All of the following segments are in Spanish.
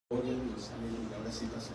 Ahora sí pasó.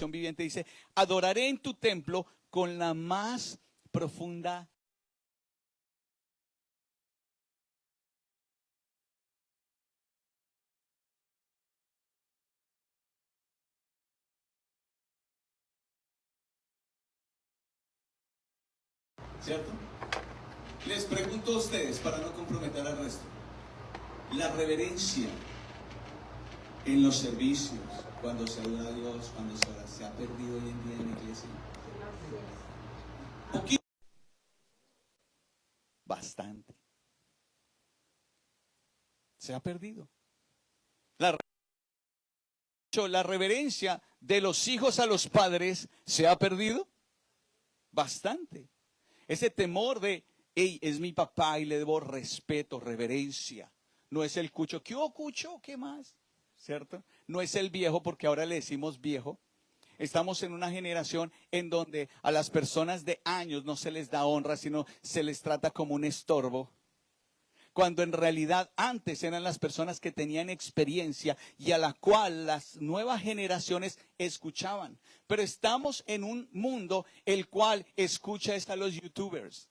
traducción viviente dice, adoraré en tu templo con la más profunda. ¿Cierto? Les pregunto a ustedes, para no comprometer al resto, la reverencia en los servicios, cuando se adora a Dios, cuando se ora, ¿se ha perdido hoy en día en la iglesia? Poquito. Bastante. Se ha perdido. La reverencia de los hijos a los padres se ha perdido bastante. Ese temor de, hey, es mi papá y le debo respeto, reverencia. No es el cucho, ¿qué cucho? ¿Qué más? ¿Cierto? No es el viejo, porque ahora le decimos viejo. Estamos en una generación en donde a las personas de años no se les da honra, sino se les trata como un estorbo. Cuando en realidad antes eran las personas que tenían experiencia y a la cual las nuevas generaciones escuchaban. Pero estamos en un mundo el cual escucha a los youtubers.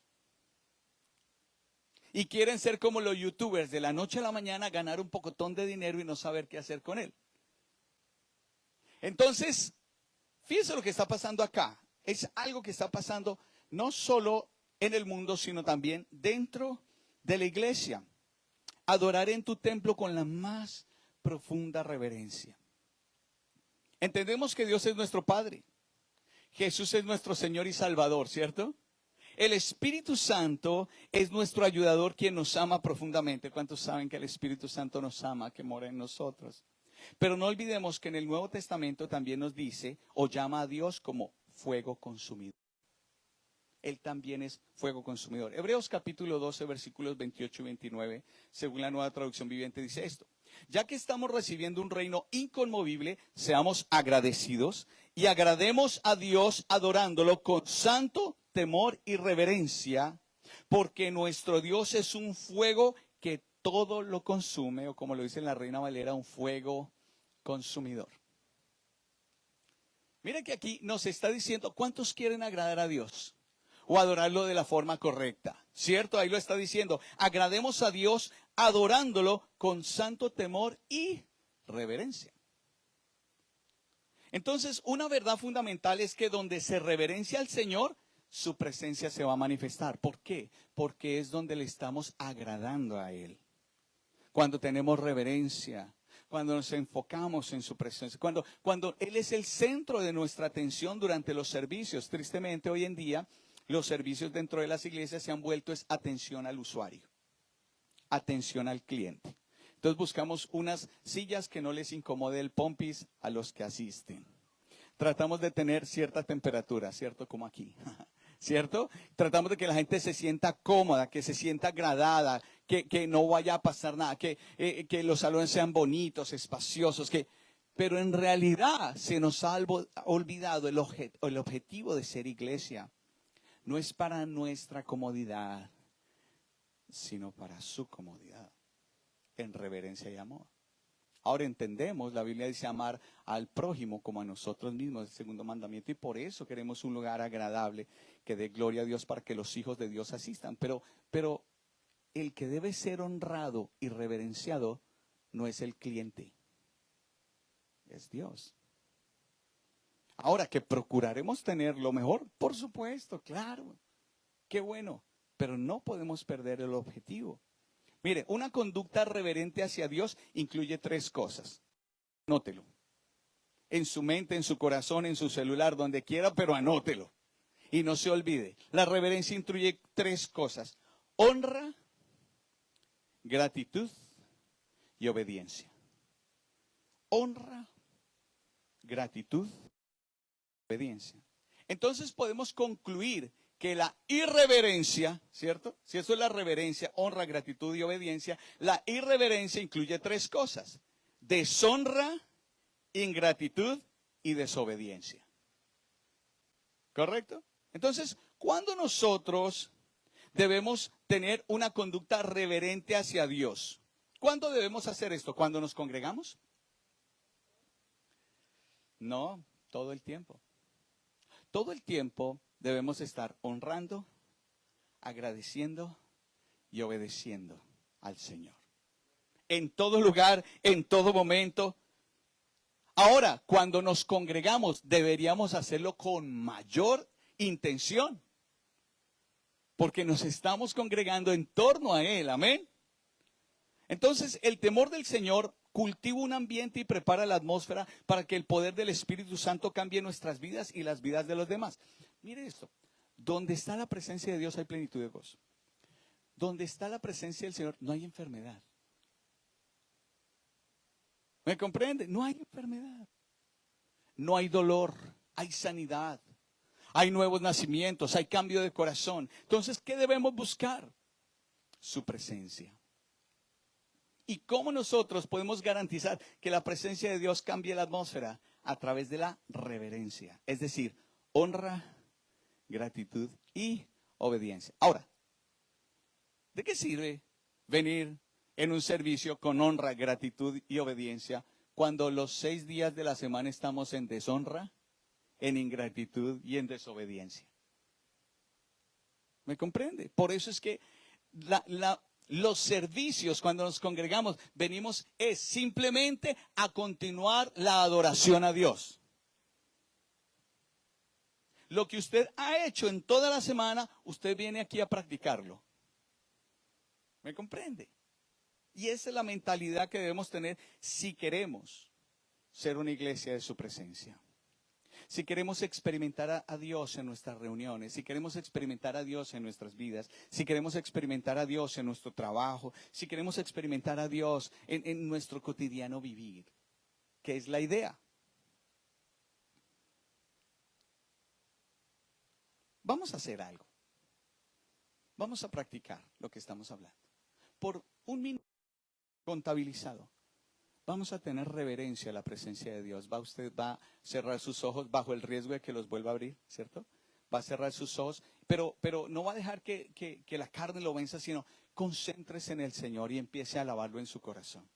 Y quieren ser como los youtubers, de la noche a la mañana ganar un pocotón de dinero y no saber qué hacer con él. Entonces, fíjense lo que está pasando acá. Es algo que está pasando no solo en el mundo, sino también dentro de la iglesia. Adoraré en tu templo con la más profunda reverencia. Entendemos que Dios es nuestro Padre. Jesús es nuestro Señor y Salvador, ¿cierto? El Espíritu Santo es nuestro ayudador, quien nos ama profundamente. ¿Cuántos saben que el Espíritu Santo nos ama, que mora en nosotros? Pero no olvidemos que en el Nuevo Testamento también nos dice o llama a Dios como fuego consumidor. Él también es fuego consumidor. Hebreos capítulo 12, versículos 28 y 29, según la Nueva Traducción Viviente, dice esto. Ya que estamos recibiendo un reino inconmovible, seamos agradecidos y agrademos a Dios adorándolo con santo temor y reverencia, porque nuestro Dios es un fuego que todo lo consume, o como lo dice la Reina Valera, un fuego consumidor. Mira que aquí nos está diciendo, ¿cuántos quieren agradar a Dios? O adorarlo de la forma correcta, ¿cierto? Ahí lo está diciendo. Agrademos a Dios adorándolo con santo temor y reverencia. Entonces, una verdad fundamental es que donde se reverencia al Señor, su presencia se va a manifestar. ¿Por qué? Porque es donde le estamos agradando a Él. Cuando tenemos reverencia, cuando nos enfocamos en su presencia, cuando Él es el centro de nuestra atención durante los servicios. Tristemente, hoy en día, los servicios dentro de las iglesias se han vuelto es atención al usuario, atención al cliente. Entonces buscamos unas sillas que no les incomode el pompis a los que asisten. Tratamos de tener cierta temperatura, ¿cierto? Como aquí, ¿cierto? Tratamos de que la gente se sienta cómoda, que se sienta agradada, que no vaya a pasar nada, que los salones sean bonitos, espaciosos, pero en realidad se nos ha olvidado el objetivo de ser iglesia. No es para nuestra comodidad, sino para su comodidad, en reverencia y amor. Ahora entendemos, la Biblia dice amar al prójimo como a nosotros mismos, el segundo mandamiento, y por eso queremos un lugar agradable que dé gloria a Dios para que los hijos de Dios asistan. Pero el que debe ser honrado y reverenciado no es el cliente, es Dios. Ahora, que procuraremos tener lo mejor, por supuesto, claro, qué bueno, pero no podemos perder el objetivo. Mire, una conducta reverente hacia Dios incluye 3 cosas. Anótelo. En su mente, en su corazón, en su celular, donde quiera, pero anótelo. Y no se olvide. La reverencia incluye 3 cosas. Honra, gratitud y obediencia. Honra, gratitud, obediencia. Entonces podemos concluir que la irreverencia, ¿cierto? Si eso es la reverencia, honra, gratitud y obediencia, la irreverencia incluye 3 cosas: deshonra, ingratitud y desobediencia. ¿Correcto? Entonces, ¿cuándo nosotros debemos tener una conducta reverente hacia Dios? ¿Cuándo debemos hacer esto? ¿Cuándo nos congregamos? No. Todo el tiempo. Todo el tiempo debemos estar honrando, agradeciendo y obedeciendo al Señor. En todo lugar, en todo momento. Ahora, cuando nos congregamos, deberíamos hacerlo con mayor intención, porque nos estamos congregando en torno a Él, amén. Entonces, el temor del Señor cultiva un ambiente y prepara la atmósfera para que el poder del Espíritu Santo cambie nuestras vidas y las vidas de los demás. Mire esto, donde está la presencia de Dios hay plenitud de gozo. Donde está la presencia del Señor no hay enfermedad. ¿Me comprende? No hay enfermedad. No hay dolor, hay sanidad. Hay nuevos nacimientos, hay cambio de corazón. Entonces, ¿qué debemos buscar? Su presencia. ¿Y cómo nosotros podemos garantizar que la presencia de Dios cambie la atmósfera? A través de la reverencia. Es decir, honra, gratitud y obediencia. Ahora, ¿de qué sirve venir en un servicio con honra, gratitud y obediencia cuando los 6 días de la semana estamos en deshonra, en ingratitud y en desobediencia? ¿Me comprende? Por eso es que los servicios, cuando nos congregamos, venimos es simplemente a continuar la adoración a Dios. Lo que usted ha hecho en toda la semana, usted viene aquí a practicarlo. ¿Me comprende? Y esa es la mentalidad que debemos tener si queremos ser una iglesia de su presencia. Si queremos experimentar a Dios en nuestras reuniones, si queremos experimentar a Dios en nuestras vidas, si queremos experimentar a Dios en nuestro trabajo, si queremos experimentar a Dios en nuestro cotidiano vivir, que es la idea. Vamos a hacer algo. Vamos a practicar lo que estamos hablando. Por un minuto contabilizado. Vamos a tener reverencia a la presencia de Dios. Usted va a cerrar sus ojos bajo el riesgo de que los vuelva a abrir, ¿cierto? Va a cerrar sus ojos, pero no va a dejar que la carne lo venza, sino concéntrese en el Señor y empiece a alabarlo en su corazón.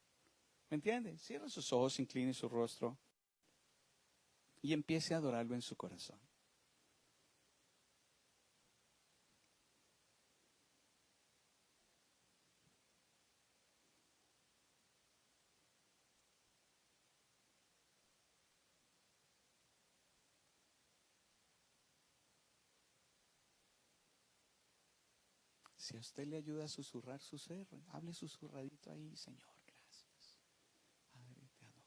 ¿Me entiende? Cierre sus ojos, incline su rostro y empiece a adorarlo en su corazón. Si a usted le ayuda a susurrar su ser, hable susurradito ahí, Señor, gracias. Padre, te adoro.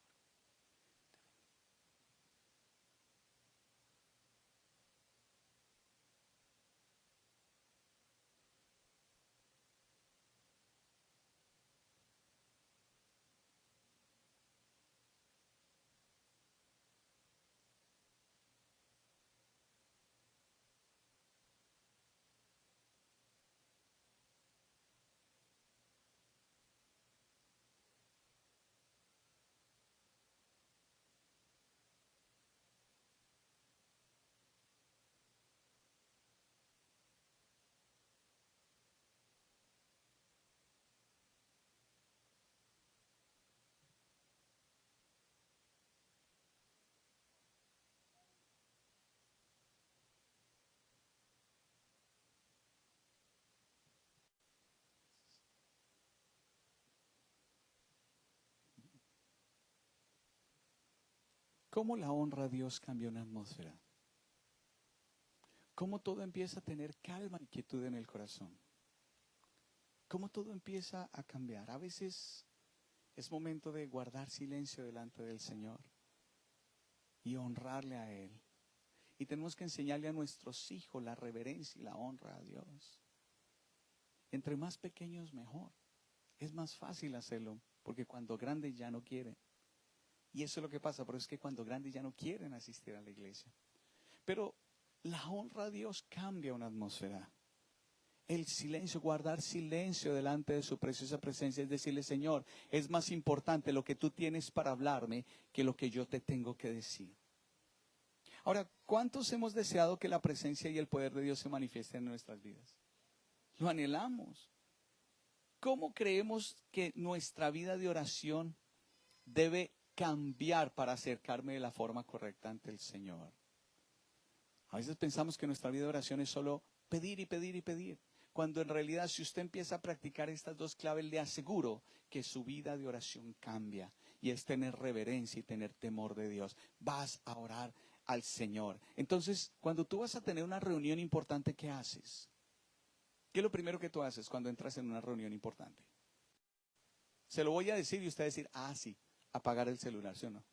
¿Cómo la honra a Dios cambia una atmósfera? ¿Cómo todo empieza a tener calma y quietud en el corazón? ¿Cómo todo empieza a cambiar? A veces es momento de guardar silencio delante del Señor y honrarle a Él. Y tenemos que enseñarle a nuestros hijos la reverencia y la honra a Dios. Entre más pequeños mejor. Es más fácil hacerlo, porque cuando grandes ya no quieren. Y eso es lo que pasa, pero es que cuando grandes ya no quieren asistir a la iglesia. Pero la honra a Dios cambia una atmósfera. El silencio, guardar silencio delante de su preciosa presencia, es decirle, Señor, es más importante lo que tú tienes para hablarme que lo que yo te tengo que decir. Ahora, ¿cuántos hemos deseado que la presencia y el poder de Dios se manifiesten en nuestras vidas? Lo anhelamos. ¿Cómo creemos que nuestra vida de oración debe cambiar para acercarme de la forma correcta ante el Señor. A veces pensamos que nuestra vida de oración es solo pedir y pedir y pedir, cuando en realidad si usted empieza a practicar estas dos claves, le aseguro que su vida de oración cambia, y es tener reverencia y tener temor de Dios. Vas a orar al Señor. Entonces, cuando tú vas a tener una reunión importante, ¿qué haces? ¿Qué es lo primero que tú haces cuando entras en una reunión importante? Se lo voy a decir y usted va a decir, sí, apagar el celular, ¿sí o no?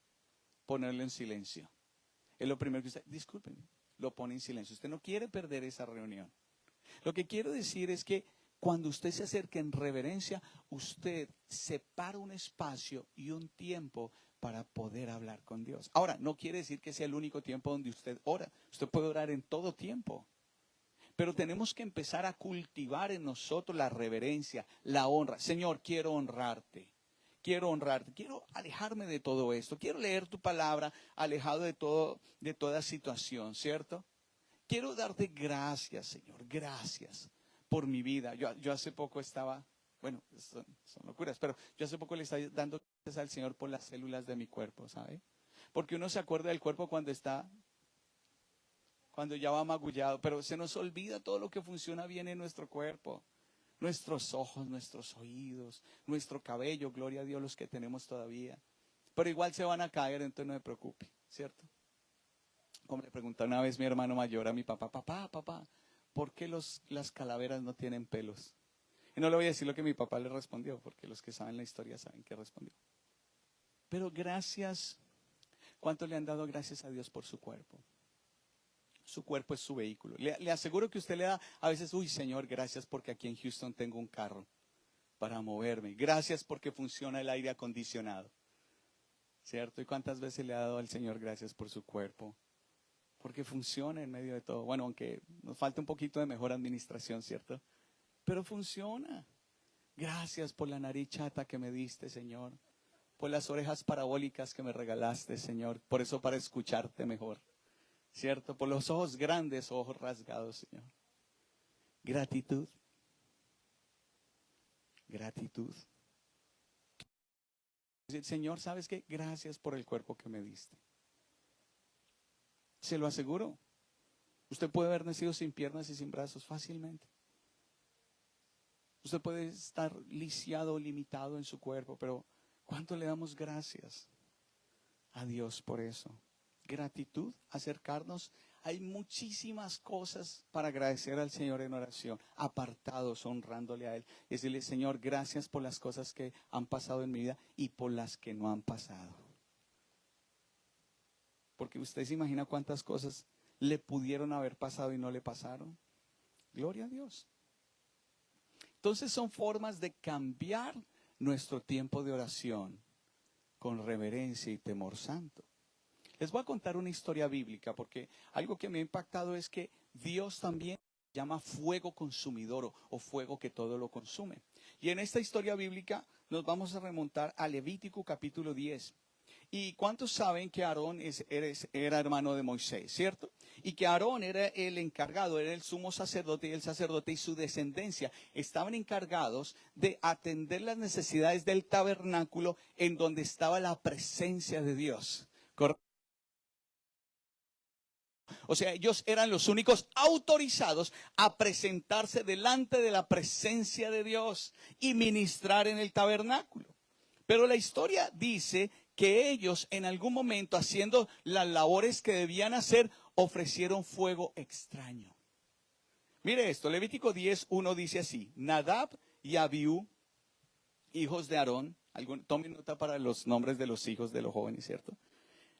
Ponerlo en silencio. Es lo primero que usted, discúlpenme, lo pone en silencio. Usted no quiere perder esa reunión. Lo que quiero decir es que cuando usted se acerque en reverencia, usted separa un espacio y un tiempo para poder hablar con Dios. Ahora, no quiere decir que sea el único tiempo donde usted ora. Usted puede orar en todo tiempo. Pero tenemos que empezar a cultivar en nosotros la reverencia, la honra. Señor, quiero honrarte. Quiero honrarte, quiero alejarme de todo esto, quiero leer tu palabra alejado de toda situación, ¿cierto? Quiero darte gracias, Señor, gracias por mi vida. Yo hace poco estaba, bueno, son locuras, pero yo hace poco le estaba dando gracias al Señor por las células de mi cuerpo, ¿sabe? Porque uno se acuerda del cuerpo cuando ya va magullado, pero se nos olvida todo lo que funciona bien en nuestro cuerpo. Nuestros ojos, nuestros oídos, nuestro cabello, gloria a Dios los que tenemos todavía. Pero igual se van a caer, entonces no me preocupe, ¿cierto? Como le preguntó una vez mi hermano mayor a mi papá, papá, ¿por qué las calaveras no tienen pelos? Y no le voy a decir lo que mi papá le respondió, porque los que saben la historia saben qué respondió. Pero gracias, ¿cuánto le han dado gracias a Dios por su cuerpo? Su cuerpo es su vehículo. Le aseguro que usted le da a veces, uy Señor, gracias porque aquí en Houston tengo un carro para moverme. Gracias porque funciona el aire acondicionado. ¿Cierto? ¿Y cuántas veces le ha dado al Señor gracias por su cuerpo? Porque funciona en medio de todo. Bueno, aunque nos falta un poquito de mejor administración, ¿cierto? Pero funciona. Gracias por la nariz chata que me diste, Señor. Por las orejas parabólicas que me regalaste, Señor. Por eso para escucharte mejor. ¿Cierto? Por los ojos grandes, ojos rasgados, Señor. Gratitud. Gratitud. Señor, ¿sabes qué? Gracias por el cuerpo que me diste. Se lo aseguro. Usted puede haber nacido sin piernas y sin brazos fácilmente. Usted puede estar lisiado o limitado en su cuerpo, pero ¿cuánto le damos gracias a Dios por eso? Gratitud, acercarnos. Hay muchísimas cosas para agradecer al Señor en oración, apartados, honrándole a Él. Y decirle, Señor, gracias por las cosas que han pasado en mi vida y por las que no han pasado. Porque usted se imagina cuántas cosas le pudieron haber pasado y no le pasaron. Gloria a Dios. Entonces son formas de cambiar nuestro tiempo de oración con reverencia y temor santo. Les voy a contar una historia bíblica porque algo que me ha impactado es que Dios también llama fuego consumidor o fuego que todo lo consume. Y en esta historia bíblica nos vamos a remontar a Levítico capítulo 10. ¿Y cuántos saben que Aarón era hermano de Moisés, cierto? Y que Aarón era el encargado, era el sumo sacerdote, y el sacerdote y su descendencia estaban encargados de atender las necesidades del tabernáculo en donde estaba la presencia de Dios. ¿Correcto? O sea, ellos eran los únicos autorizados a presentarse delante de la presencia de Dios y ministrar en el tabernáculo. Pero la historia dice que ellos en algún momento, haciendo las labores que debían hacer, ofrecieron fuego extraño. Mire esto, Levítico 10:1 dice así: Nadab y Abiú, hijos de Aarón, tomen nota para los nombres de los hijos de los jóvenes, ¿cierto?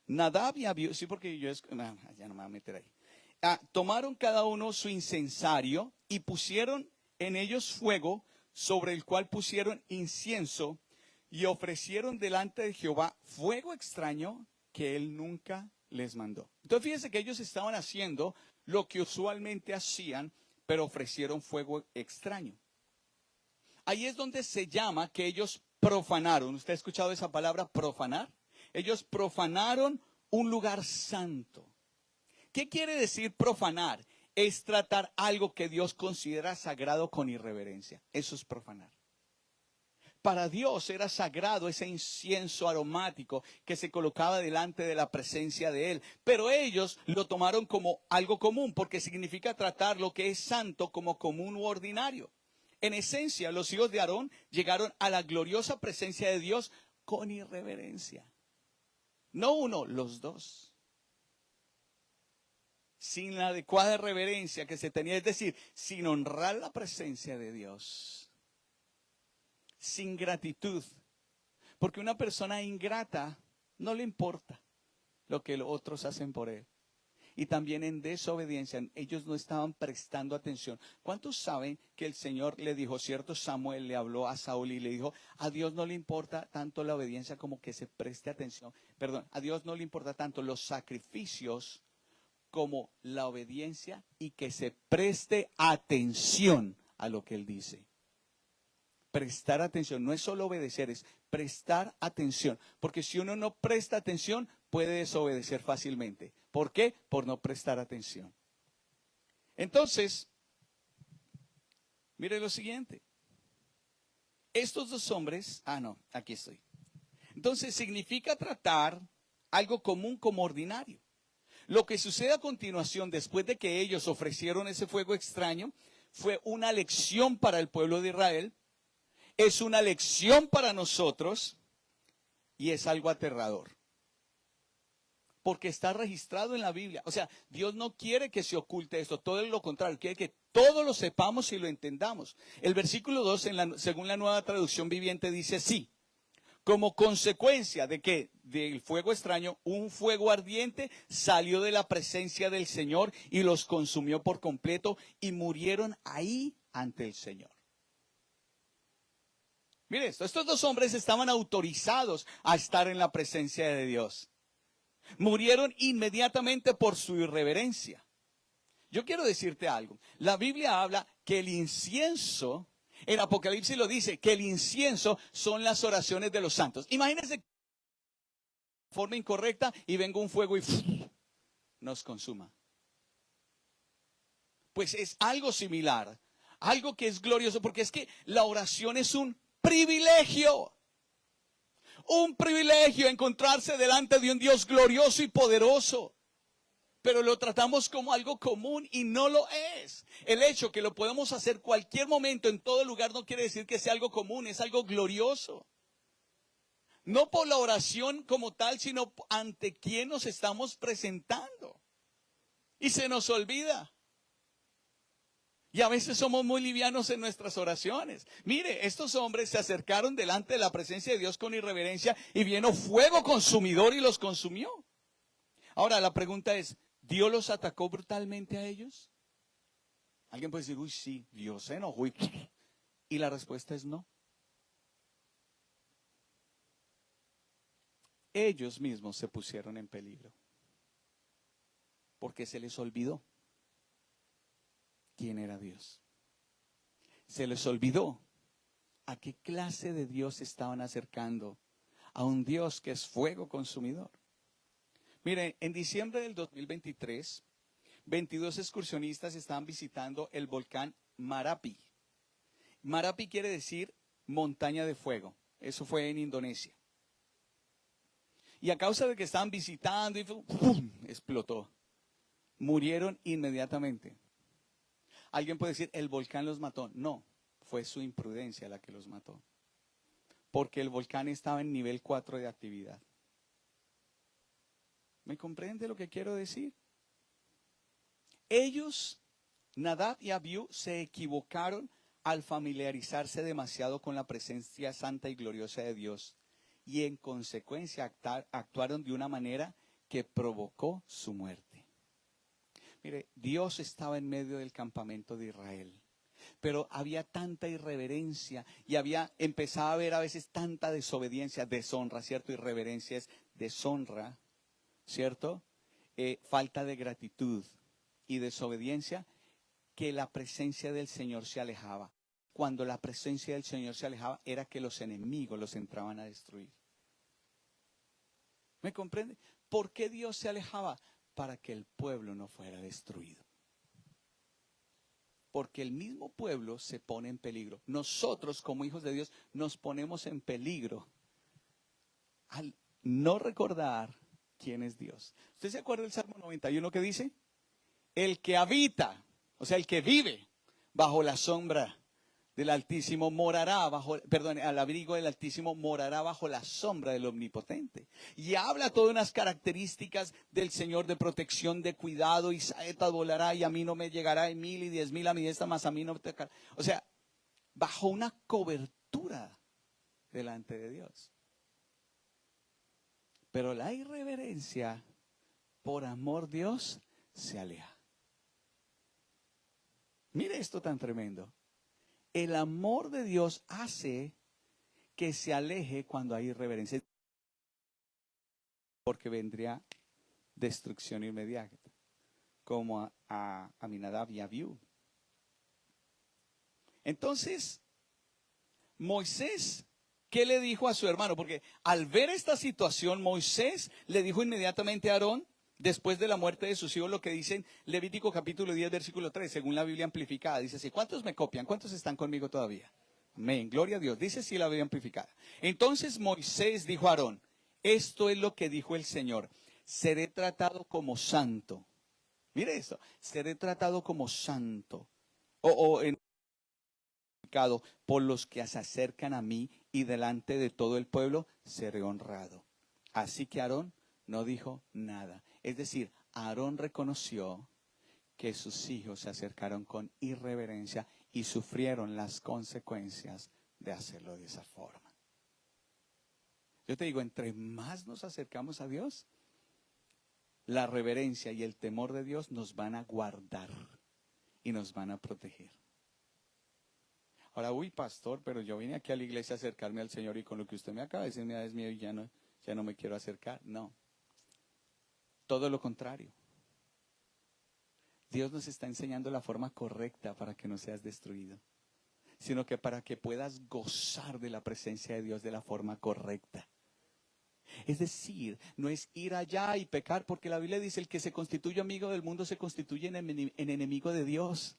Nadab y Abiú, sí, porque ya no me voy a meter ahí. Tomaron cada uno su incensario y pusieron en ellos fuego, sobre el cual pusieron incienso, y ofrecieron delante de Jehová fuego extraño que él nunca les mandó. Entonces fíjense que ellos estaban haciendo lo que usualmente hacían, pero ofrecieron fuego extraño. Ahí es donde se llama que ellos profanaron. ¿Usted ha escuchado esa palabra, profanar? Ellos profanaron un lugar santo. ¿Qué quiere decir profanar? Es tratar algo que Dios considera sagrado con irreverencia. Eso es profanar. Para Dios era sagrado ese incienso aromático que se colocaba delante de la presencia de Él. Pero ellos lo tomaron como algo común, porque significa tratar lo que es santo como común u ordinario. En esencia, los hijos de Aarón llegaron a la gloriosa presencia de Dios con irreverencia. No uno, los dos. Sin la adecuada reverencia que se tenía, es decir, sin honrar la presencia de Dios. Sin gratitud, porque una persona ingrata no le importa lo que los otros hacen por él. Y también en desobediencia, ellos no estaban prestando atención. ¿Cuántos saben que el Señor le dijo, cierto Samuel le habló a Saúl y le dijo, a Dios no le importa tanto la obediencia como que se preste atención? Perdón, a Dios no le importa tanto los sacrificios como la obediencia y que se preste atención a lo que Él dice. Prestar atención, no es solo obedecer, es prestar atención. Porque si uno no presta atención, puede desobedecer fácilmente. ¿Por qué? Por no prestar atención. Entonces, mire lo siguiente. Estos dos hombres, aquí estoy. Entonces, significa tratar algo común como ordinario. Lo que sucede a continuación, después de que ellos ofrecieron ese fuego extraño, fue una lección para el pueblo de Israel. Es una lección para nosotros y es algo aterrador. Porque está registrado en la Biblia. O sea, Dios no quiere que se oculte esto, todo lo contrario, quiere que todos lo sepamos y lo entendamos. El versículo 2, según la Nueva Traducción Viviente, dice así: como consecuencia de que del fuego extraño, un fuego ardiente salió de la presencia del Señor y los consumió por completo y murieron ahí ante el Señor. Mire esto, estos dos hombres estaban autorizados a estar en la presencia de Dios. Murieron inmediatamente por su irreverencia. Yo quiero decirte algo. La Biblia habla que el incienso, en Apocalipsis lo dice, que el incienso son las oraciones de los santos. Imagínense de forma incorrecta y venga un fuego y nos consuma. Pues es algo similar, algo que es glorioso, porque es que la oración es un privilegio. Un privilegio encontrarse delante de un Dios glorioso y poderoso. Pero lo tratamos como algo común y no lo es. El hecho que lo podemos hacer cualquier momento, en todo lugar, no quiere decir que sea algo común, es algo glorioso. No por la oración como tal, sino ante quién nos estamos presentando. Y se nos olvida. Y a veces somos muy livianos en nuestras oraciones. Mire, estos hombres se acercaron delante de la presencia de Dios con irreverencia y vino fuego consumidor y los consumió. Ahora la pregunta es, ¿Dios los atacó brutalmente a ellos? Alguien puede decir, uy, sí, Dios se enojó. Y la respuesta es no. Ellos mismos se pusieron en peligro. Porque se les olvidó quién era Dios. Se les olvidó a qué clase de Dios se estaban acercando. A un Dios que es fuego consumidor. Miren, en diciembre del 2023, 22 excursionistas estaban visitando el volcán Marapi. Marapi quiere decir montaña de fuego. Eso fue en Indonesia. Y a causa de que estaban visitando, y ¡pum!, explotó. Murieron inmediatamente. Alguien puede decir, el volcán los mató. No, fue su imprudencia la que los mató. Porque el volcán estaba en nivel 4 de actividad. ¿Me comprende lo que quiero decir? Ellos, Nadab y Abiú, se equivocaron al familiarizarse demasiado con la presencia santa y gloriosa de Dios. Y en consecuencia actuaron de una manera que provocó su muerte. Mire, Dios estaba en medio del campamento de Israel. Pero había tanta irreverencia y empezaba a haber a veces tanta desobediencia, deshonra, ¿cierto? Irreverencia es deshonra, ¿cierto? Falta de gratitud y desobediencia, que la presencia del Señor se alejaba. Cuando la presencia del Señor se alejaba, era que los enemigos los entraban a destruir. ¿Me comprende? ¿Por qué Dios se alejaba? Para que el pueblo no fuera destruido. Porque el mismo pueblo se pone en peligro. Nosotros, como hijos de Dios, nos ponemos en peligro al no recordar quién es Dios. ¿Usted se acuerda del Salmo 91 que dice? El que habita, o sea, el que vive bajo la sombra del Altísimo morará al abrigo del Altísimo morará bajo la sombra del Omnipotente. Y habla todas unas características del Señor de protección, de cuidado, y saeta volará y a mí no me llegará, y 1000 y 10,000 a mi diestra, más a mí no me tocará. O sea, bajo una cobertura delante de Dios. Pero la irreverencia, por amor Dios, se aleja. Mire esto tan tremendo. El amor de Dios hace que se aleje cuando hay irreverencia, porque vendría destrucción inmediata, como a Aminadab y a Abiú. Entonces, Moisés, ¿qué le dijo a su hermano? Porque al ver esta situación, Moisés le dijo inmediatamente a Aarón, después de la muerte de sus hijos, lo que dice en Levítico capítulo 10, versículo 3, según la Biblia amplificada. Dice así: ¿cuántos me copian? ¿Cuántos están conmigo todavía? Amén, gloria a Dios. Dice así la Biblia amplificada. Entonces Moisés dijo a Aarón: esto es lo que dijo el Señor: seré tratado como santo. Mire esto: seré tratado como santo. Por los que se acercan a mí, y delante de todo el pueblo seré honrado. Así que Aarón no dijo nada. Es decir, Aarón reconoció que sus hijos se acercaron con irreverencia y sufrieron las consecuencias de hacerlo de esa forma. Yo te digo, entre más nos acercamos a Dios, la reverencia y el temor de Dios nos van a guardar y nos van a proteger. Ahora, pastor, pero yo vine aquí a la iglesia a acercarme al Señor, y con lo que usted me acaba de decir, me da miedo y ya no me quiero acercar. No. Todo lo contrario. Dios nos está enseñando la forma correcta para que no seas destruido, sino que para que puedas gozar de la presencia de Dios de la forma correcta. Es decir, no es ir allá y pecar, porque la Biblia dice: el que se constituye amigo del mundo se constituye en enemigo de Dios.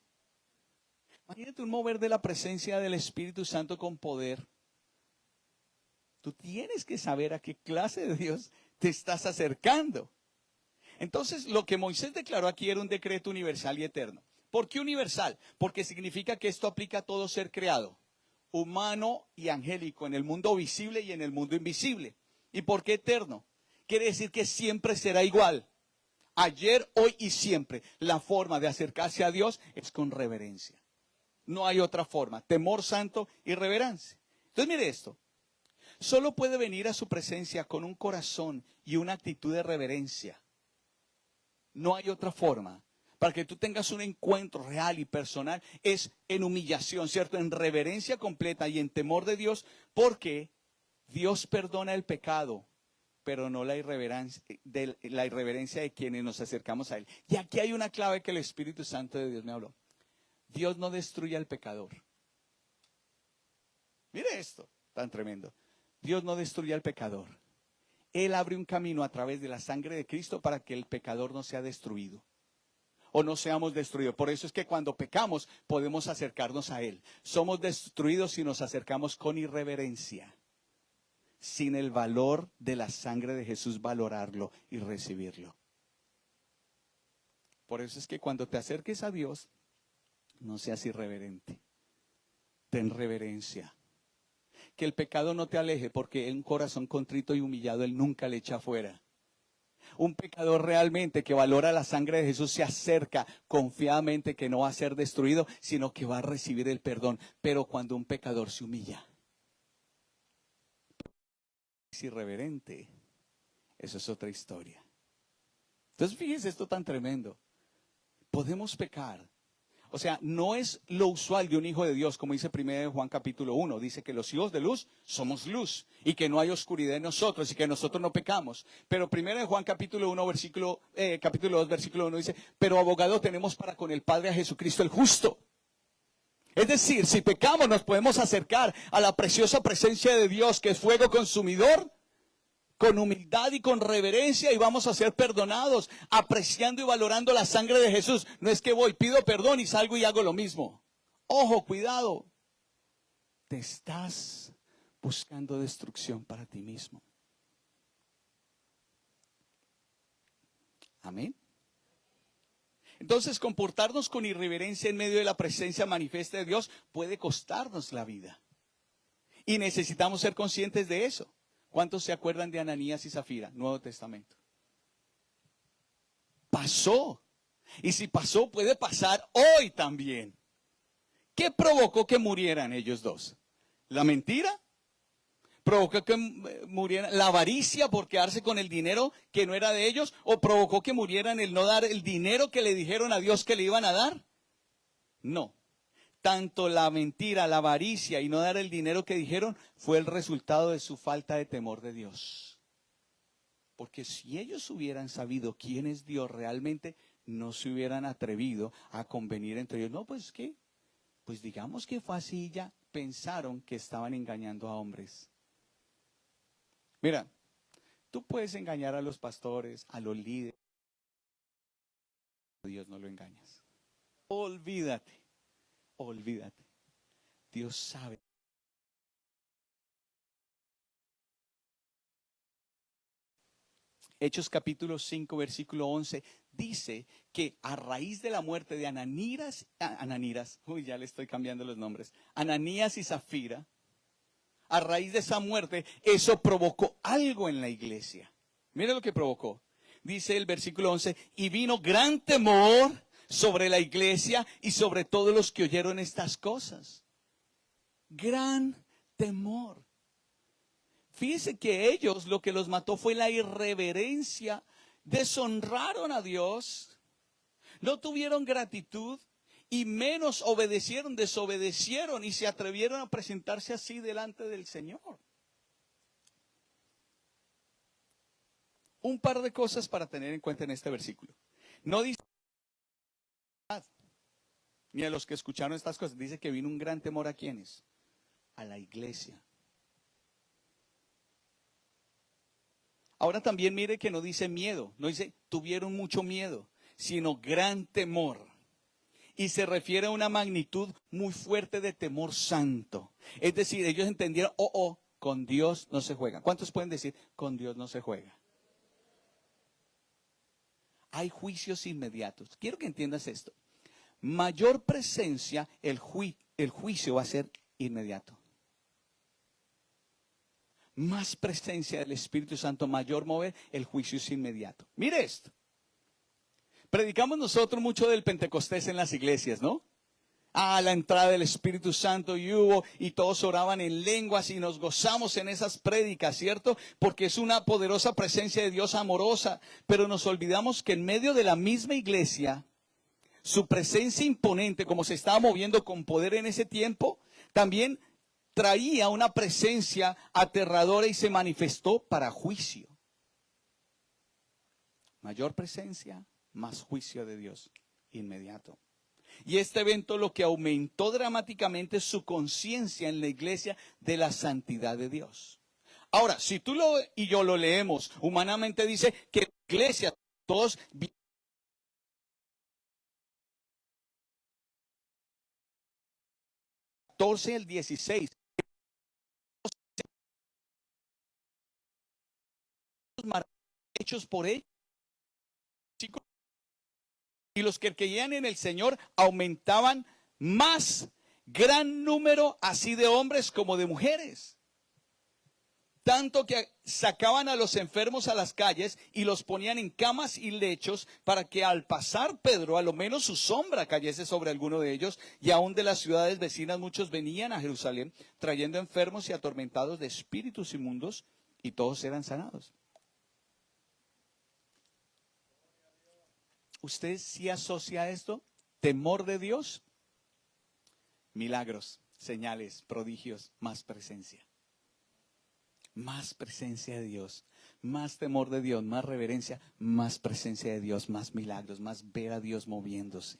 Imagínate un mover de la presencia del Espíritu Santo con poder. Tú tienes que saber a qué clase de Dios te estás acercando. Entonces, lo que Moisés declaró aquí era un decreto universal y eterno. ¿Por qué universal? Porque significa que esto aplica a todo ser creado, humano y angélico, en el mundo visible y en el mundo invisible. ¿Y por qué eterno? Quiere decir que siempre será igual. Ayer, hoy y siempre. La forma de acercarse a Dios es con reverencia. No hay otra forma. Temor santo y reverencia. Entonces, mire esto. Solo puede venir a su presencia con un corazón y una actitud de reverencia. No hay otra forma. Para que tú tengas un encuentro real y personal, es en humillación, ¿cierto? En reverencia completa y en temor de Dios, porque Dios perdona el pecado, pero no la irreverencia de quienes nos acercamos a Él. Y aquí hay una clave que el Espíritu Santo de Dios me habló. Dios no destruye al pecador. Mire esto, tan tremendo. Dios no destruye al pecador. Él abre un camino a través de la sangre de Cristo para que el pecador no sea destruido o no seamos destruidos. Por eso es que cuando pecamos podemos acercarnos a Él. Somos destruidos si nos acercamos con irreverencia, sin el valor de la sangre de Jesús, valorarlo y recibirlo. Por eso es que cuando te acerques a Dios, no seas irreverente. Ten reverencia. Que el pecado no te aleje, porque un corazón contrito y humillado Él nunca le echa fuera. Un pecador realmente que valora la sangre de Jesús se acerca confiadamente, que no va a ser destruido, sino que va a recibir el perdón. Pero cuando un pecador se humilla, es irreverente, eso es otra historia. Entonces fíjense esto tan tremendo. Podemos pecar. O sea, no es lo usual de un hijo de Dios, como dice 1 Juan capítulo 1, dice que los hijos de luz somos luz y que no hay oscuridad en nosotros y que nosotros no pecamos. Pero 1 Juan capítulo 2, versículo 1 dice: pero abogado tenemos para con el Padre a Jesucristo el justo. Es decir, si pecamos nos podemos acercar a la preciosa presencia de Dios, que es fuego consumidor, con humildad y con reverencia y vamos a ser perdonados, apreciando y valorando la sangre de Jesús. No es que voy, pido perdón y salgo y hago lo mismo. Ojo, cuidado. Te estás buscando destrucción para ti mismo. Amén. Entonces, comportarnos con irreverencia en medio de la presencia manifiesta de Dios puede costarnos la vida. Y necesitamos ser conscientes de eso. ¿Cuántos se acuerdan de Ananías y Zafira? Nuevo Testamento. Pasó. Y si pasó, puede pasar hoy también. ¿Qué provocó que murieran ellos dos? ¿La mentira? ¿Provocó que murieran la avaricia por quedarse con el dinero que no era de ellos? ¿O provocó que murieran el no dar el dinero que le dijeron a Dios que le iban a dar? No. Tanto la mentira, la avaricia y no dar el dinero que dijeron fue el resultado de su falta de temor de Dios. Porque si ellos hubieran sabido quién es Dios realmente, no se hubieran atrevido a convenir entre ellos. No, pues ¿qué? Pues digamos que fue así y ya pensaron que estaban engañando a hombres. Mira, tú puedes engañar a los pastores, a los líderes. Dios no lo engañas. Olvídate, olvídate. Dios sabe. Hechos capítulo 5, versículo 11, dice que a raíz de la muerte de Ananías, ya le estoy cambiando los nombres, Ananías y Zafira, a raíz de esa muerte, eso provocó algo en la iglesia. Mira lo que provocó. Dice el versículo 11, y vino gran temor sobre la iglesia y sobre todos los que oyeron estas cosas. Gran temor. Fíjense que ellos lo que los mató fue la irreverencia. Deshonraron a Dios. No tuvieron gratitud. Y menos obedecieron, desobedecieron y se atrevieron a presentarse así delante del Señor. Un par de cosas para tener en cuenta en este versículo. No dice, ni a los que escucharon estas cosas, dice que vino un gran temor a quienes, a la iglesia. Ahora también mire que no dice miedo, no dice tuvieron mucho miedo, sino gran temor. Y se refiere a una magnitud muy fuerte de temor santo. Es decir, ellos entendieron, con Dios no se juega. ¿Cuántos pueden decir, con Dios no se juega? Hay juicios inmediatos. Quiero que entiendas esto. Mayor presencia, el juicio va a ser inmediato. Más presencia del Espíritu Santo, mayor mover, el juicio es inmediato. Mire esto. Predicamos nosotros mucho del Pentecostés en las iglesias, ¿no? La entrada del Espíritu Santo y todos oraban en lenguas y nos gozamos en esas prédicas, ¿cierto? Porque es una poderosa presencia de Dios amorosa, pero nos olvidamos que en medio de la misma iglesia, su presencia imponente, como se estaba moviendo con poder en ese tiempo, también traía una presencia aterradora y se manifestó para juicio. Mayor presencia, más juicio de Dios inmediato. Y este evento lo que aumentó dramáticamente es su conciencia en la iglesia de la santidad de Dios. Ahora, si tú y yo lo leemos, humanamente dice que la iglesia, todos 14 al 16, hechos por él. Y los que creían en el Señor aumentaban más, gran número así de hombres como de mujeres. Tanto que sacaban a los enfermos a las calles y los ponían en camas y lechos para que al pasar Pedro, a lo menos su sombra cayese sobre alguno de ellos. Y aún de las ciudades vecinas muchos venían a Jerusalén trayendo enfermos y atormentados de espíritus inmundos y todos eran sanados. ¿Usted sí asocia esto? Temor de Dios, milagros, señales, prodigios, más presencia. Más presencia de Dios, más temor de Dios, más reverencia, más presencia de Dios, más milagros, más ver a Dios moviéndose.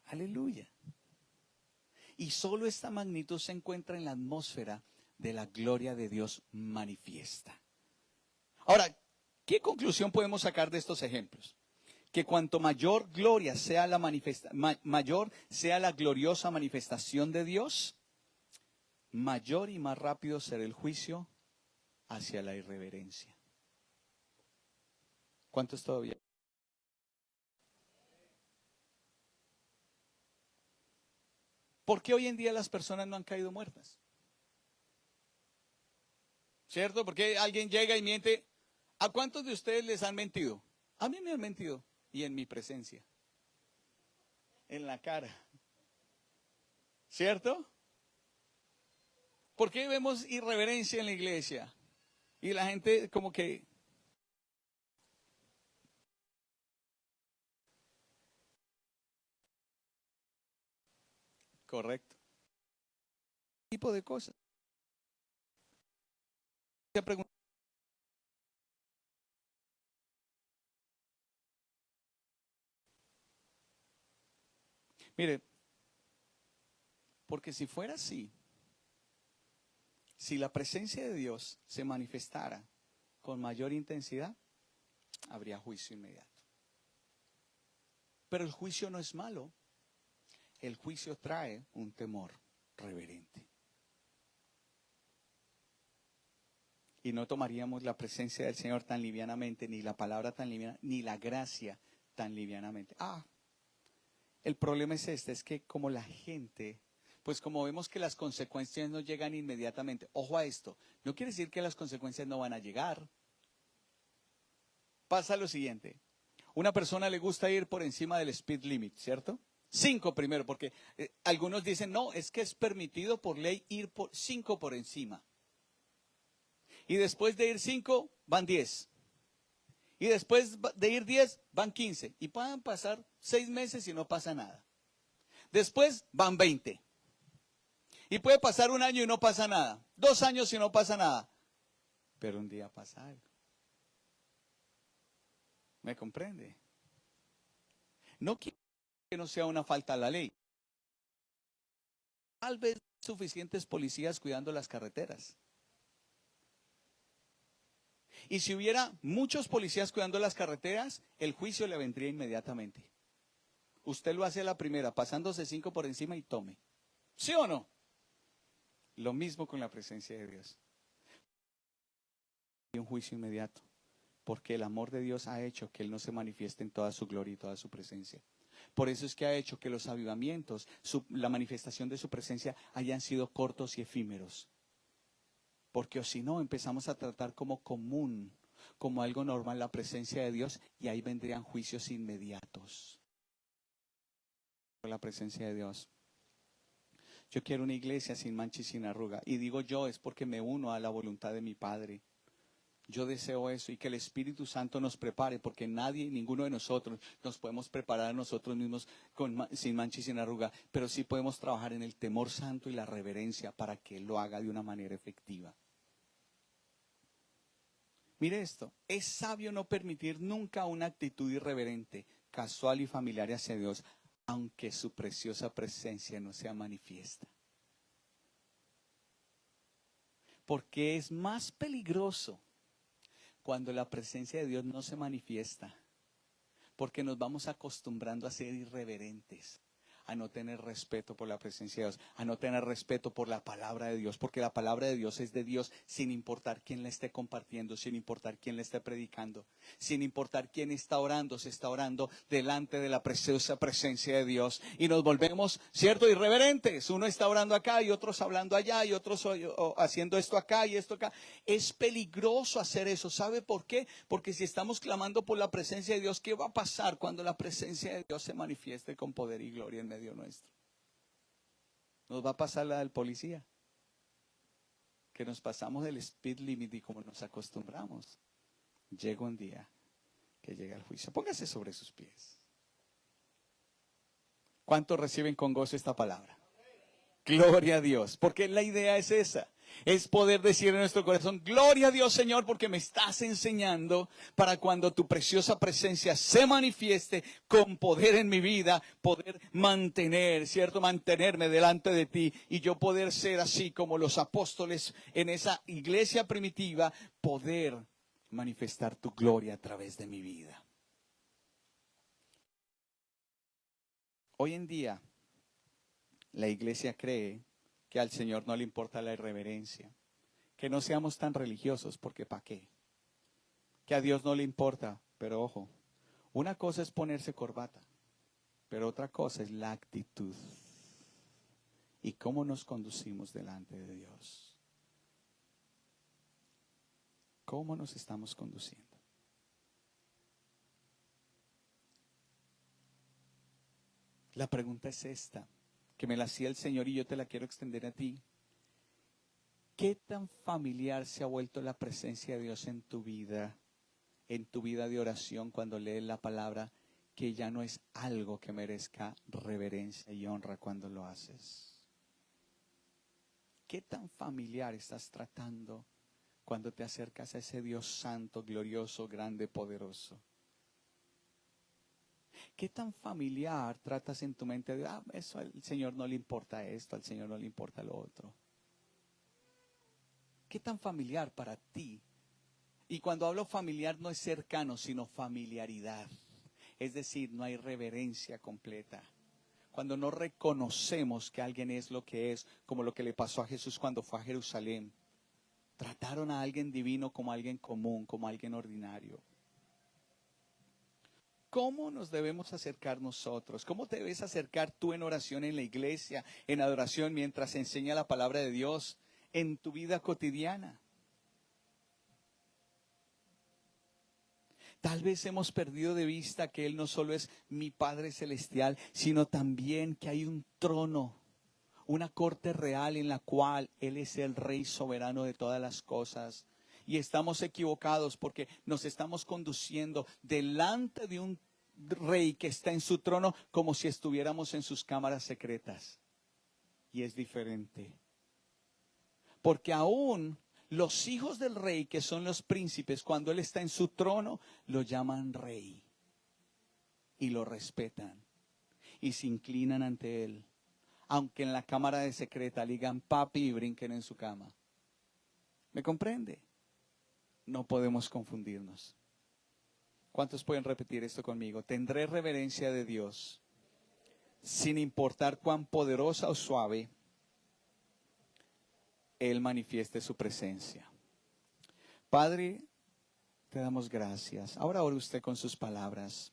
Aleluya. Y solo esta magnitud se encuentra en la atmósfera de la gloria de Dios manifiesta. Ahora, ¿qué conclusión podemos sacar de estos ejemplos? Que cuanto mayor gloria sea mayor sea la gloriosa manifestación de Dios, mayor y más rápido será el juicio hacia la irreverencia. ¿Cuántos todavía? ¿Por qué hoy en día las personas no han caído muertas? ¿Cierto? Porque alguien llega y miente. ¿A cuántos de ustedes les han mentido? A mí me han mentido. Y en mi presencia. En la cara. ¿Cierto? ¿Por qué vemos irreverencia en la iglesia? Y la gente como que... Correcto. ¿Qué tipo de cosas? Mire, porque si fuera así, si la presencia de Dios se manifestara con mayor intensidad, habría juicio inmediato. Pero el juicio no es malo. El juicio trae un temor reverente. Y no tomaríamos la presencia del Señor tan livianamente, ni la palabra tan liviana, ni la gracia tan livianamente. El problema es este, es que como la gente, pues como vemos que las consecuencias no llegan inmediatamente, ojo a esto, no quiere decir que las consecuencias no van a llegar. Pasa lo siguiente, una persona le gusta ir por encima del speed limit, ¿cierto? 5 primero, porque algunos dicen, no, es que es permitido por ley ir por 5 por encima. Y después de ir 5, van 10. Y después de ir 10, van 15. Y pueden pasar 6 meses y no pasa nada. Después van 20. Y puede pasar 1 año y no pasa nada. 2 años y no pasa nada. Pero un día pasa algo. ¿Me comprende? No quiero que no sea una falta a la ley. Tal vez suficientes policías cuidando las carreteras. Y si hubiera muchos policías cuidando las carreteras, el juicio le vendría inmediatamente. Usted lo hace a la primera, pasándose 5 por encima y tome. ¿Sí o no? Lo mismo con la presencia de Dios. Y un juicio inmediato, porque el amor de Dios ha hecho que Él no se manifieste en toda su gloria y toda su presencia. Por eso es que ha hecho que los avivamientos, la manifestación de su presencia hayan sido cortos y efímeros. Porque o si no, empezamos a tratar como común, como algo normal la presencia de Dios y ahí vendrían juicios inmediatos. La presencia de Dios. Yo quiero una iglesia sin mancha y sin arruga. Y digo yo, es porque me uno a la voluntad de mi Padre. Yo deseo eso y que el Espíritu Santo nos prepare, porque nadie, ninguno de nosotros nos podemos preparar a nosotros mismos sin mancha y sin arruga, pero sí podemos trabajar en el temor santo y la reverencia para que Él lo haga de una manera efectiva. Mire esto, es sabio no permitir nunca una actitud irreverente, casual y familiar hacia Dios, aunque su preciosa presencia no sea manifiesta. Porque es más peligroso cuando la presencia de Dios no se manifiesta, porque nos vamos acostumbrando a ser irreverentes, a no tener respeto por la presencia de Dios, a no tener respeto por la palabra de Dios, porque la palabra de Dios es de Dios sin importar quién la esté compartiendo, sin importar quién la esté predicando, sin importar quién está orando, se está orando delante de la preciosa presencia de Dios y nos volvemos, ¿cierto?, irreverentes. Uno está orando acá y otros hablando allá y otros haciendo esto acá y esto acá. Es peligroso hacer eso. ¿Sabe por qué? Porque si estamos clamando por la presencia de Dios, ¿qué va a pasar cuando la presencia de Dios se manifieste con poder y gloria en medio nuestro? Nos va a pasar la del policía, que nos pasamos del speed limit y como nos acostumbramos, llega un día que llega el juicio. Póngase sobre sus pies. ¿Cuántos reciben con gozo esta palabra? Gloria a Dios, porque la idea es esa. Es poder decir en nuestro corazón, gloria a Dios, Señor, porque me estás enseñando para cuando tu preciosa presencia se manifieste con poder en mi vida, poder mantener, ¿cierto? Mantenerme delante de ti y yo poder ser así como los apóstoles en esa iglesia primitiva, poder manifestar tu gloria a través de mi vida. Hoy en día, la iglesia cree que al Señor no le importa la irreverencia, que no seamos tan religiosos, porque ¿para qué? Que a Dios no le importa, pero ojo, una cosa es ponerse corbata, pero otra cosa es la actitud y cómo nos conducimos delante de Dios. ¿Cómo nos estamos conduciendo? La pregunta es esta, que me la hacía el Señor y yo te la quiero extender a ti. ¿Qué tan familiar se ha vuelto la presencia de Dios en tu vida de oración cuando lees la palabra, que ya no es algo que merezca reverencia y honra cuando lo haces? ¿Qué tan familiar estás tratando cuando te acercas a ese Dios santo, glorioso, grande, poderoso? ¿Qué tan familiar tratas en tu mente de, eso al Señor no le importa esto, al Señor no le importa lo otro? ¿Qué tan familiar para ti? Y cuando hablo familiar no es cercano, sino familiaridad. Es decir, no hay reverencia completa. Cuando no reconocemos que alguien es lo que es, como lo que le pasó a Jesús cuando fue a Jerusalén. Trataron a alguien divino como alguien común, como alguien ordinario. ¿Cómo nos debemos acercar nosotros? ¿Cómo te debes acercar tú en oración en la iglesia, en adoración, mientras se enseña la palabra de Dios en tu vida cotidiana? Tal vez hemos perdido de vista que Él no solo es mi Padre Celestial, sino también que hay un trono, una corte real en la cual Él es el Rey soberano de todas las cosas. Y estamos equivocados porque nos estamos conduciendo delante de un Rey que está en su trono como si estuviéramos en sus cámaras secretas. Y es diferente. Porque aún los hijos del Rey, que son los príncipes, cuando Él está en su trono, lo llaman Rey. Y lo respetan. Y se inclinan ante Él. Aunque en la cámara de secreta le digan papi y brinquen en su cama. ¿Me comprende? No podemos confundirnos. ¿Cuántos pueden repetir esto conmigo? Tendré reverencia de Dios, sin importar cuán poderosa o suave Él manifieste su presencia. Padre, te damos gracias. Ahora ore usted con sus palabras.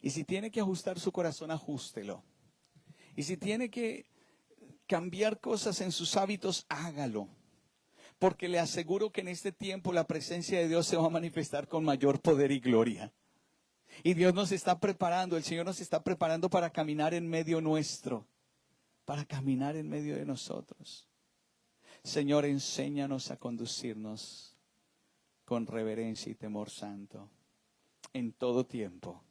Y si tiene que ajustar su corazón, ajústelo. Y si tiene que cambiar cosas en sus hábitos, hágalo. Porque le aseguro que en este tiempo la presencia de Dios se va a manifestar con mayor poder y gloria. Y Dios nos está preparando, el Señor nos está preparando para caminar en medio nuestro, para caminar en medio de nosotros. Señor, enséñanos a conducirnos con reverencia y temor santo en todo tiempo,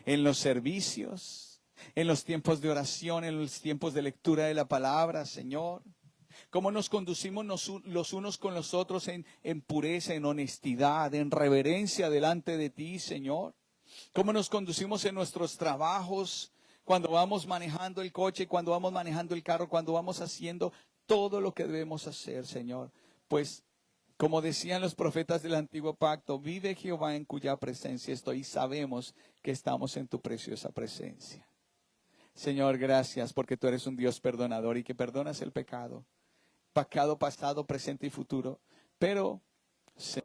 en los servicios, en los tiempos de oración, en los tiempos de lectura de la palabra, Señor. Cómo nos conducimos los unos con los otros en pureza, en honestidad, en reverencia delante de ti, Señor. Cómo nos conducimos en nuestros trabajos, cuando vamos manejando el coche, cuando vamos manejando el carro, cuando vamos haciendo todo lo que debemos hacer, Señor. Pues, como decían los profetas del antiguo pacto, vive Jehová en cuya presencia estoy, y sabemos que estamos en tu preciosa presencia. Señor, gracias porque tú eres un Dios perdonador y que perdonas el pecado pasado, presente y futuro, pero ser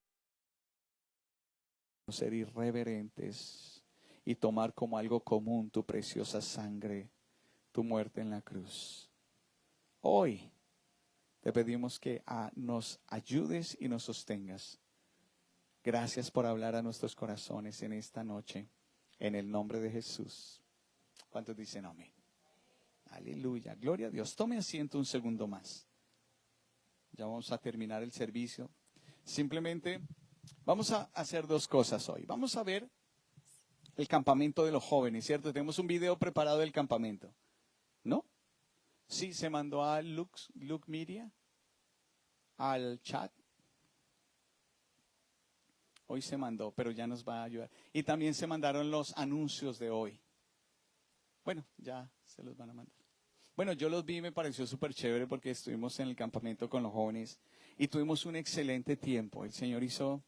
irreverentes y tomar como algo común tu preciosa sangre, tu muerte en la cruz. Hoy te pedimos que nos ayudes y nos sostengas. Gracias por hablar a nuestros corazones en esta noche, en el nombre de Jesús. ¿Cuántos dicen amén? Aleluya, gloria a Dios. Tome asiento un segundo más. Ya vamos a terminar el servicio. Simplemente vamos a hacer dos cosas hoy. Vamos a ver el campamento de los jóvenes, ¿cierto? Tenemos un video preparado del campamento, ¿no? Sí, se mandó a Luke Media, al chat. Hoy se mandó, pero ya nos va a ayudar. Y también se mandaron los anuncios de hoy. Bueno, ya se los van a mandar. Bueno, yo los vi y me pareció súper chévere porque estuvimos en el campamento con los jóvenes y tuvimos un excelente tiempo. El Señor hizo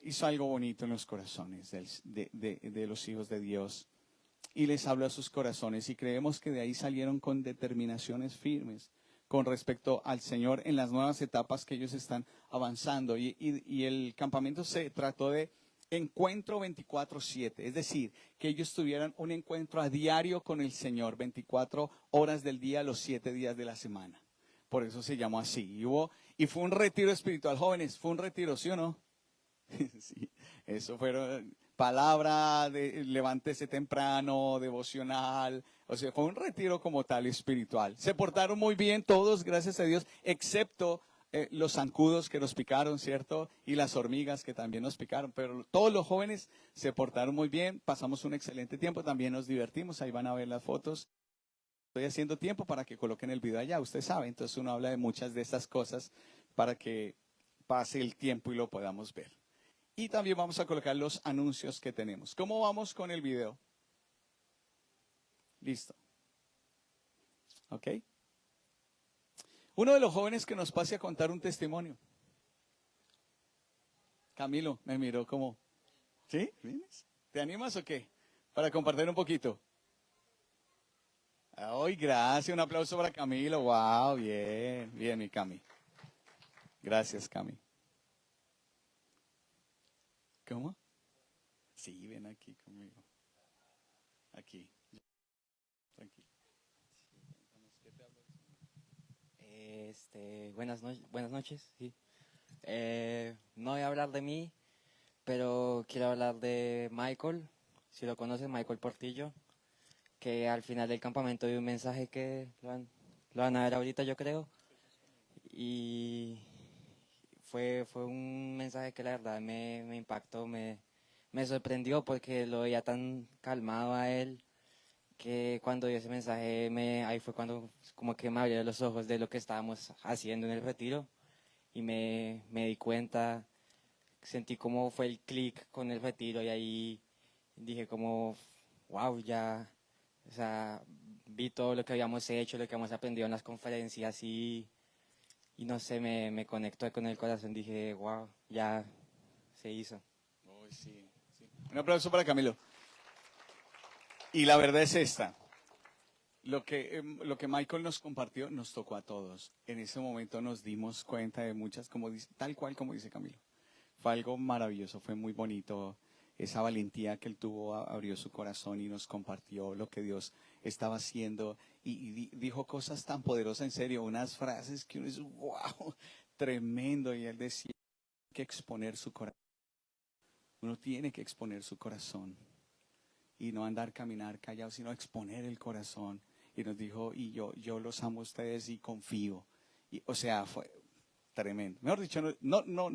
hizo algo bonito en los corazones de los hijos de Dios y les habló a sus corazones y creemos que de ahí salieron con determinaciones firmes con respecto al Señor en las nuevas etapas que ellos están avanzando. Y el campamento se trató de encuentro 24/7, es decir, que ellos tuvieran un encuentro a diario con el Señor, 24 horas del día, los 7 días de la semana. Por eso se llamó así. Y fue un retiro espiritual, jóvenes, fue un retiro, ¿sí o no? Sí, eso fueron palabra de levántese temprano, devocional, o sea, fue un retiro como tal espiritual. Se portaron muy bien todos, gracias a Dios, excepto los zancudos que nos picaron, ¿cierto? Y las hormigas que también nos picaron, pero todos los jóvenes se portaron muy bien, pasamos un excelente tiempo, también nos divertimos, ahí van a ver las fotos. Estoy haciendo tiempo para que coloquen el video allá, usted sabe, entonces uno habla de muchas de estas cosas para que pase el tiempo y lo podamos ver. Y también vamos a colocar los anuncios que tenemos. ¿Cómo vamos con el video? Listo. ¿Ok? Uno de los jóvenes que nos pase a contar un testimonio. Camilo, me miró como, ¿sí? ¿Vienes? ¿Te animas o qué? Para compartir un poquito. Ay, gracias. Un aplauso para Camilo. Wow, bien, bien, mi Cami. Gracias, Cami. ¿Cómo? Sí, ven aquí conmigo. Aquí. Tranquilo. Buenas noches, sí. No voy a hablar de mí, pero quiero hablar de Michael, si lo conoces, Michael Portillo, que al final del campamento dio un mensaje que lo van a ver ahorita, yo creo, y fue un mensaje que la verdad me impactó, me sorprendió porque lo veía tan calmado a él, que cuando dio ese mensaje, ahí fue cuando como que me abrieron los ojos de lo que estábamos haciendo en el retiro y me di cuenta, sentí como fue el clic con el retiro y ahí dije como, wow, ya, o sea, vi todo lo que habíamos hecho, lo que habíamos aprendido en las conferencias y no sé, me conectó con el corazón, dije, wow, ya se hizo. Uy, sí, sí. Un aplauso para Camilo. Y la verdad es esta. Lo que Michael nos compartió nos tocó a todos. En ese momento nos dimos cuenta de muchas, tal cual como dice Camilo. Fue algo maravilloso, fue muy bonito. Esa valentía que él tuvo abrió su corazón y nos compartió lo que Dios estaba haciendo. Y dijo cosas tan poderosas, en serio, unas frases que uno dice, wow, tremendo. Y él decía que exponer su corazón. Uno tiene que exponer su corazón y no andar caminar callado, sino exponer el corazón. Y nos dijo, y yo los amo a ustedes y confío. Y, o sea, fue tremendo. Mejor dicho, no